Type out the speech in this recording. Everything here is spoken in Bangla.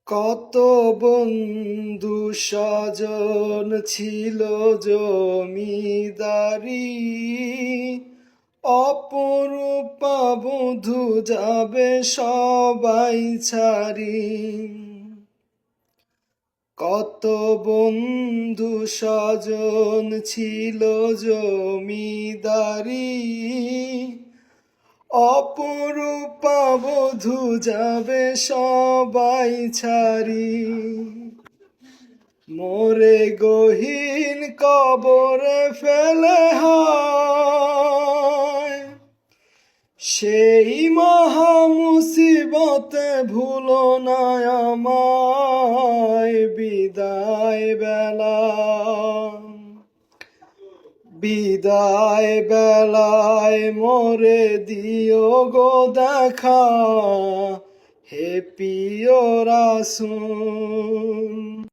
কত বন্ধু স্বজন ছিল জমিদারি, অপরূপা বধূ যাবে সবাই ছাড়ি। কত বন্ধু স্বজন ছিল জমিদারি, অপরূপা বধূ যাবে সবাই ছাড়ি। মোরে গহীন কবরে ফেলে হয় সেই মহা মুসিবতে, ভুলো না আমায় বিদায় বেলা। বিদায় বেলায় মোরে দিও গো দেখা, হে প্রিয় রাসূল।